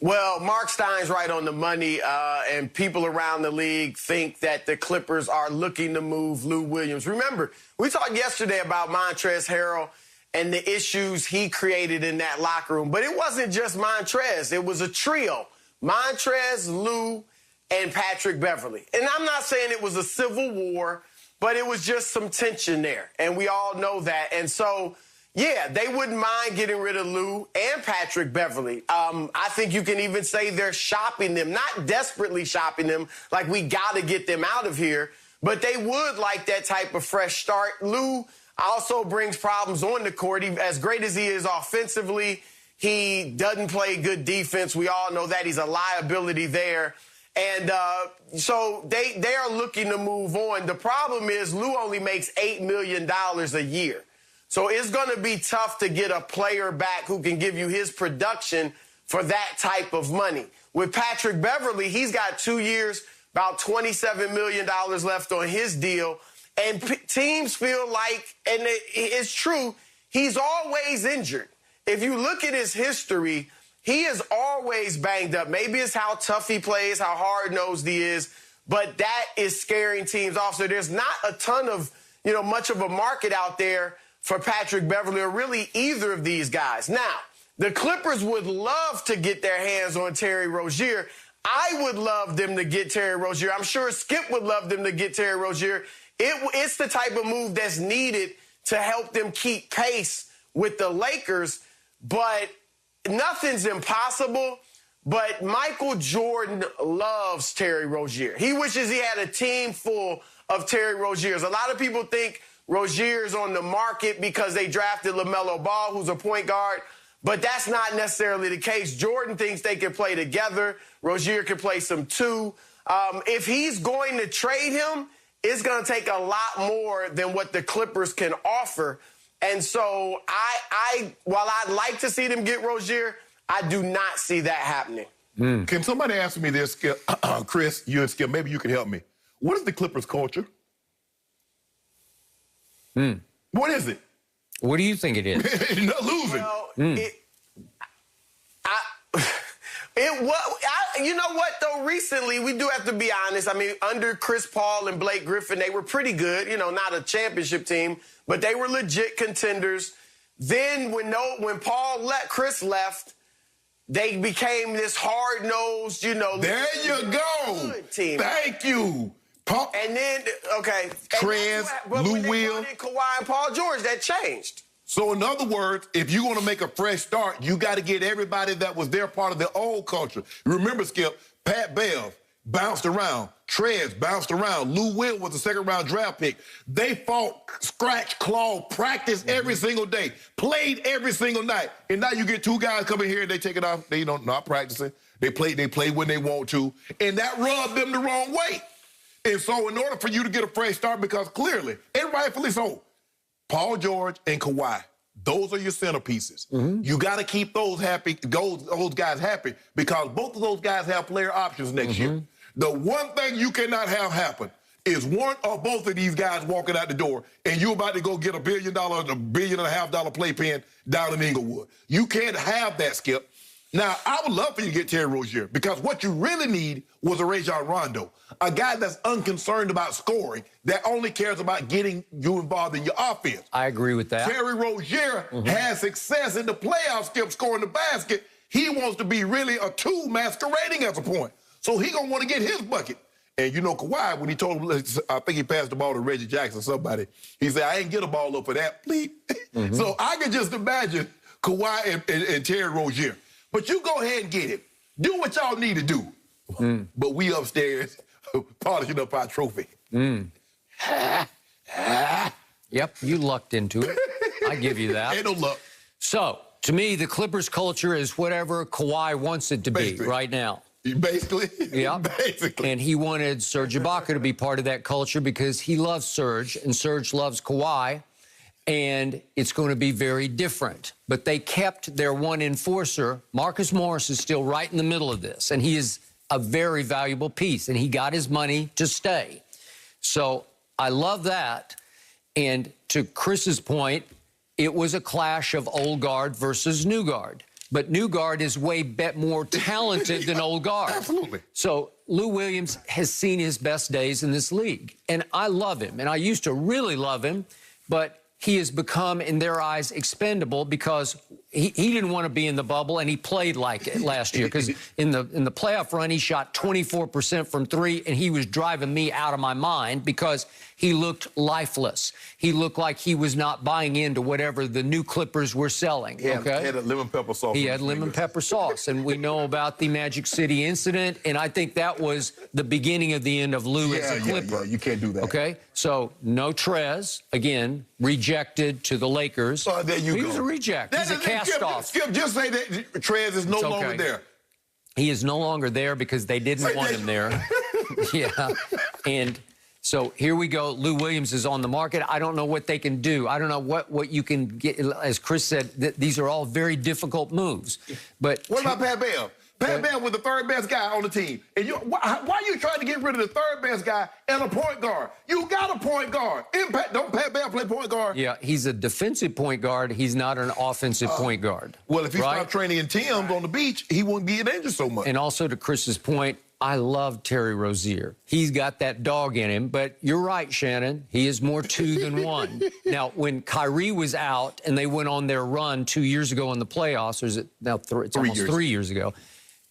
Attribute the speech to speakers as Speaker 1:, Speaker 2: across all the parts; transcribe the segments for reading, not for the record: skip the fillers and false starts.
Speaker 1: Well, Mark Stein's right on the money, and people around the league think that the Clippers are looking to move Lou Williams. Remember, we talked yesterday about Montrezl Harrell and the issues he created in that locker room. But it wasn't just Montrezl. It was a trio. Montrezl, Lou, and Patrick Beverley. And I'm not saying it was a civil war, but it was just some tension there. And we all know that. And so, yeah, they wouldn't mind getting rid of Lou and Patrick Beverley. I think you can even say they're shopping them, not desperately shopping them, like we got to get them out of here, but they would like that type of fresh start. Lou also brings problems on the court. As great as he is offensively, he doesn't play good defense. We all know that. He's a liability there. And so they are looking to move on. The problem is Lou only makes $8 million a year. So it's going to be tough to get a player back who can give you his production for that type of money. With Patrick Beverley, he's got 2 years, about $27 million left on his deal. And teams feel like, and it's true, he's always injured. If you look at his history, he is always banged up. Maybe it's how tough he plays, how hard-nosed he is, but that is scaring teams off. So there's not a ton of, much of a market out there for Patrick Beverley or really either of these guys. Now, the Clippers would love to get their hands on Terry Rozier. I would love them to get Terry Rozier. I'm sure Skip would love them to get Terry Rozier. It's the type of move that's needed to help them keep pace with the Lakers, but nothing's impossible. But Michael Jordan loves Terry Rozier. He wishes he had a team full of Terry Roziers. A lot of people think Rozier's on the market because they drafted LaMelo Ball, who's a point guard, but that's not necessarily the case. Jordan thinks they can play together. Rozier can play some too. If he's going to trade him, it's going to take a lot more than what the Clippers can offer. And so while I'd like to see them get Rozier, I do not see that happening.
Speaker 2: Can somebody answer me this, Skip? Chris, you and Skip, maybe you can help me. What is the Clippers culture? What is it?
Speaker 3: What do you think it is?
Speaker 2: Not losing.
Speaker 1: Well, you know what, though? Recently, we do have to be honest. I mean, under Chris Paul and Blake Griffin, they were pretty good. Not a championship team, but they were legit contenders. Then when Chris left, they became this hard-nosed,
Speaker 2: There you go.
Speaker 1: Team.
Speaker 2: Thank you. Paul.
Speaker 1: And then, okay.
Speaker 2: Trez, Lou Will.
Speaker 1: Kawhi and Paul George, that changed.
Speaker 2: So in other words, if you're going to make a fresh start, you got to get everybody that was there part of the old culture. Remember, Skip, Pat Bev bounced around. Trez bounced around. Lou Will was a second-round draft pick. They fought, scratch, claw, practiced every single day, played every single night. And now you get two guys coming here and they take it off. They not practicing. They play when they want to. And that rubbed them the wrong way. And so in order for you to get a fresh start, because clearly, and rightfully so, Paul George and Kawhi, those are your centerpieces. You got to keep those happy, those guys happy, because both of those guys have player options next year. The one thing you cannot have happen is one or both of these guys walking out the door and you're about to go get $1 billion, $1.5 billion playpen down in Inglewood. You can't have that, Skip. Now, I would love for you to get Terry Rozier, because what you really need was a Rajon Rondo, a guy that's unconcerned about scoring, that only cares about getting you involved in your offense.
Speaker 3: I agree with that.
Speaker 2: Terry Rozier has success in the playoffs, Skip, scoring the basket. He wants to be really a two masquerading as a point. So he going to want to get his bucket. And Kawhi, when he told him, I think he passed the ball to Reggie Jackson, somebody, he said, I ain't get a ball up for that, please. So I can just imagine Kawhi and Terry Rozier. But you go ahead and get it. Do what y'all need to do. But we upstairs polishing up our trophy.
Speaker 3: Yep, you lucked into it. I give you that.
Speaker 2: Ain't no luck.
Speaker 3: So, to me, the Clippers culture is whatever Kawhi wants it to be right now.
Speaker 2: Basically.
Speaker 3: Yeah.
Speaker 2: Basically.
Speaker 3: And he wanted Serge Ibaka to be part of that culture because he loves Serge, and Serge loves Kawhi. And it's going to be very different. But they kept their one enforcer. Marcus Morris is still right in the middle of this, and he is a very valuable piece, and he got his money to stay. So I love that. And to Chris's point, it was a clash of old guard versus new guard. but new guard is way more talented than old guard.
Speaker 2: Absolutely.
Speaker 3: So Lou Williams has seen his best days in this league, and I love him, and I used to really love him, but he has become, in their eyes, expendable because he didn't want to be in the bubble, and he played like it last year because in the playoff run, he shot 24% from three, and he was driving me out of my mind because he looked lifeless. He looked like he was not buying into whatever the new Clippers were selling.
Speaker 2: He had a lemon pepper sauce.
Speaker 3: He had lemon pepper sauce, and we know about the Magic City incident, and I think that was the beginning of the end of Lou as a Clipper.
Speaker 2: Yeah, you can't do that.
Speaker 3: Okay, so no Trez, again, rejected to the Lakers.
Speaker 2: There you go.
Speaker 3: He was a reject. He's a cast-off.
Speaker 2: Skip, just say that Trez is no longer there.
Speaker 3: He is no longer there because they didn't want him there. Yeah, and so here we go. Lou Williams is on the market. I don't know what they can do. I don't know what you can get. As Chris said, these are all very difficult moves. But
Speaker 2: what about Pat Bev? Pat Bev was the third best guy on the team. And why are you trying to get rid of the third best guy and a point guard? You got a point guard. Don't Pat Bev play point guard?
Speaker 3: Yeah, he's a defensive point guard. He's not an offensive point guard.
Speaker 2: Well, if he stopped training in Tim's on the beach, he wouldn't be injured so much.
Speaker 3: And also to Chris's point, I love Terry Rozier. He's got that dog in him, but you're right, Shannon. He is more two than one. Now, when Kyrie was out and they went on their run 2 years ago in the playoffs, or is it now it's almost 3 years ago,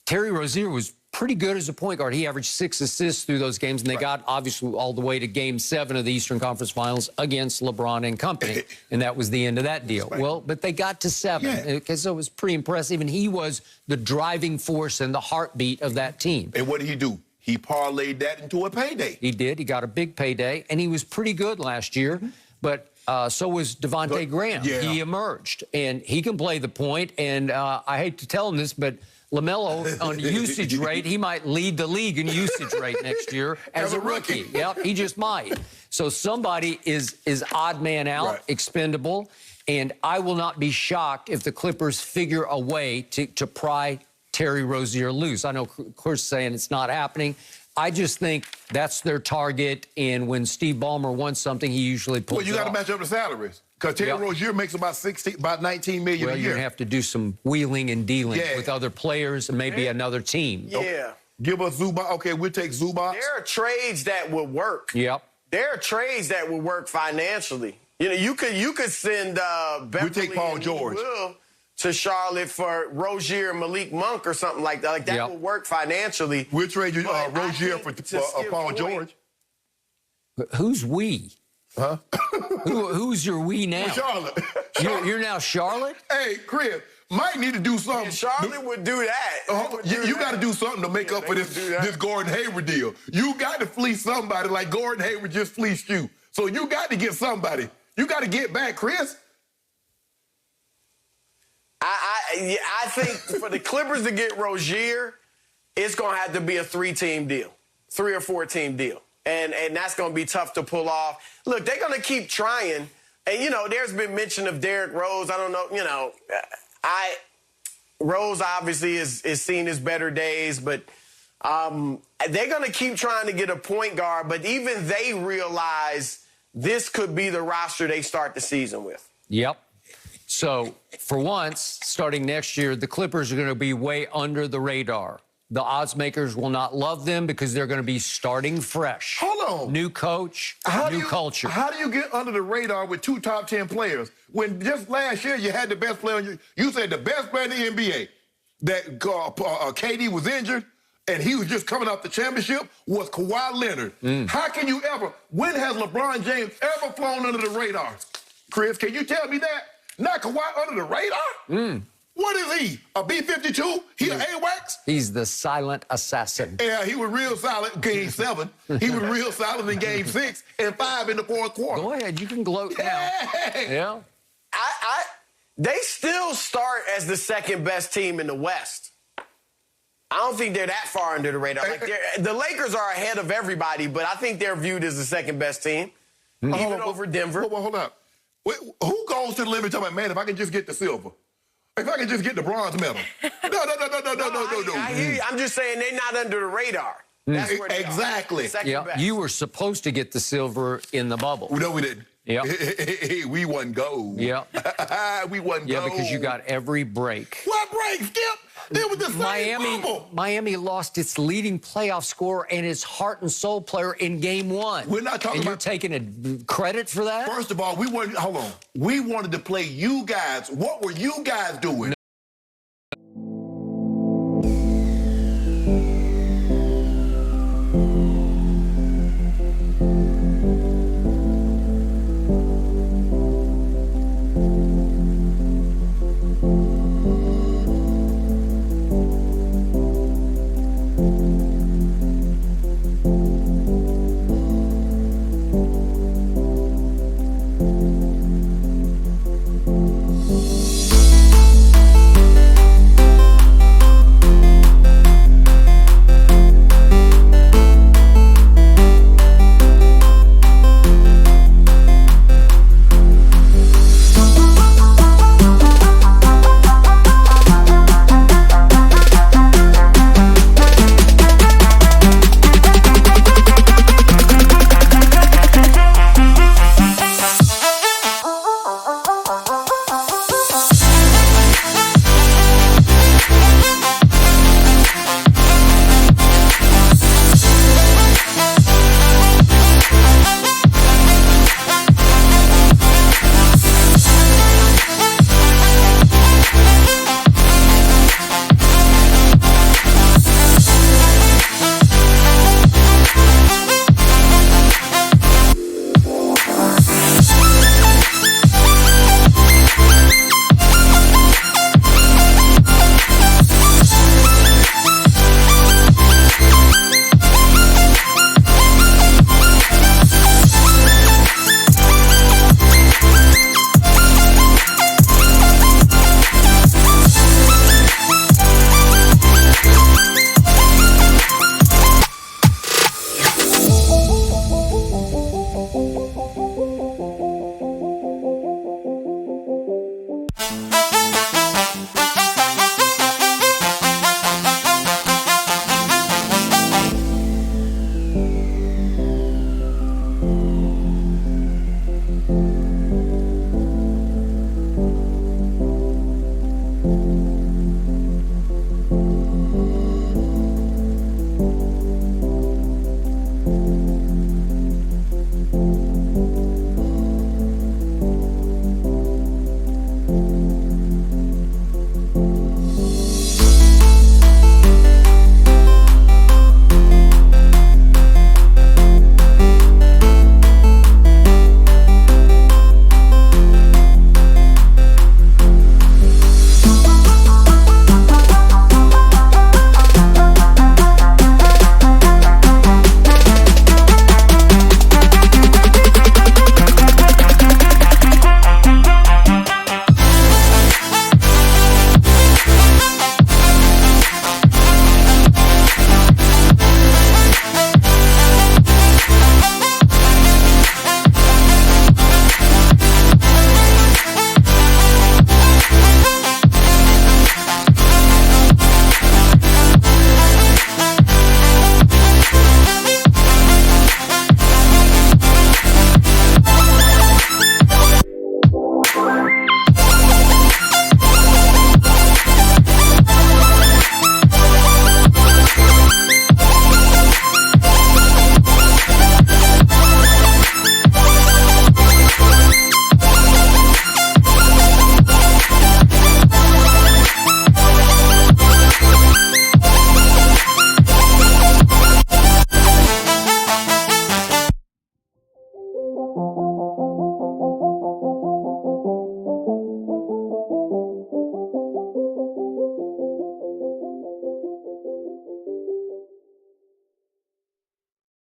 Speaker 3: Terry Rozier was pretty good as a point guard. He averaged 6 assists through those games, and they got, obviously, all the way to Game 7 of the Eastern Conference Finals against LeBron and company, and that was the end of that deal. Well, but they got to 7, so it was pretty impressive, and he was the driving force and the heartbeat of that team.
Speaker 2: And what did he do? He parlayed that into a payday.
Speaker 3: He did. He got a big payday, and he was pretty good last year, but so was Devontae Graham.
Speaker 2: Yeah.
Speaker 3: He emerged, and he can play the point, and I hate to tell him this, but LaMelo, on usage rate, he might lead the league in usage rate next year as a rookie. Yep, he just might. So somebody is odd man out, expendable, and I will not be shocked if the Clippers figure a way to pry Terry Rozier loose. I know Chris saying it's not happening. I just think that's their target, and when Steve Ballmer wants something, he usually pulls it off.
Speaker 2: Well, you got to match up the salaries. Because Terry Rozier makes about $19 million a year.
Speaker 3: Well, you're going to have to do some wheeling and dealing with other players and maybe another team.
Speaker 1: Yeah.
Speaker 2: Give us Zubac. Okay, we'll take Zubac.
Speaker 1: There are trades that would work.
Speaker 3: Yep.
Speaker 1: There are trades that would work financially. You know, you could send Beverly
Speaker 2: we take Paul George
Speaker 1: to Charlotte for Rozier and Malik Monk or something like that. Like that would work financially.
Speaker 2: We'll trade you Rozier for Paul George.
Speaker 3: Who's we?
Speaker 2: Huh?
Speaker 3: Who's your we now?
Speaker 2: Charlotte.
Speaker 3: You're now Charlotte?
Speaker 2: Hey, Chris, might need to do something.
Speaker 1: Yeah, Charlotte would do that.
Speaker 2: You got to do something to make up for this Gordon Hayward deal. You got to fleece somebody like Gordon Hayward just fleeced you. So you got to get somebody. You got to get back, Chris.
Speaker 1: I think for the Clippers to get Rozier, it's going to have to be a 3-team deal, 3 or 4-team deal. And that's going to be tough to pull off. Look, they're going to keep trying. And, you know, there's been mention of Derrick Rose. I don't know, you know, Rose obviously is seen his better days, but they're going to keep trying to get a point guard. But even they realize this could be the roster they start the season with.
Speaker 3: Yep. So, for once, starting next year, the Clippers are going to be way under the radar. The odds makers will not love them because they're going to be starting fresh.
Speaker 2: Hold on.
Speaker 3: New coach, new culture.
Speaker 2: How do you get under the radar with 2 top 10 players when just last year you had the best player? You said the best player in the NBA, that KD was injured and he was just coming off the championship, was Kawhi Leonard. How can you ever, when has LeBron James ever flown under the radar? Chris, can you tell me that? Not Kawhi under the radar? What is he? A B-52? He an AWACS?
Speaker 3: He's the silent assassin.
Speaker 2: Yeah, he was real solid Game 7. He was real solid in Game 6 and 5 in the 4th quarter.
Speaker 3: Go ahead, you can gloat now. Yeah.
Speaker 1: They still start as the second best team in the West. I don't think they're that far under the radar. Like the Lakers are ahead of everybody, but I think they're viewed as the second best team, even over Denver.
Speaker 2: Hold up. Who goes to the limit talking about, man, if I can just get the silver? If I can just get the bronze medal. No.
Speaker 1: I hear you. I'm just saying they're not under the radar. That's where they
Speaker 2: exactly.
Speaker 1: are. Second best.
Speaker 3: You were supposed to get the silver in the bubble.
Speaker 2: No, we didn't.
Speaker 3: Yeah.
Speaker 2: We won gold.
Speaker 3: Yeah.
Speaker 2: We won gold.
Speaker 3: Yeah, because you got every break.
Speaker 2: What break, Skip? It was the same bubble.
Speaker 3: Miami lost its leading playoff scorer and its heart and soul player in game 1.
Speaker 2: We're not talking
Speaker 3: and you're
Speaker 2: about
Speaker 3: taking a credit for that?
Speaker 2: First of all, we wanted to play you guys. What were you guys doing?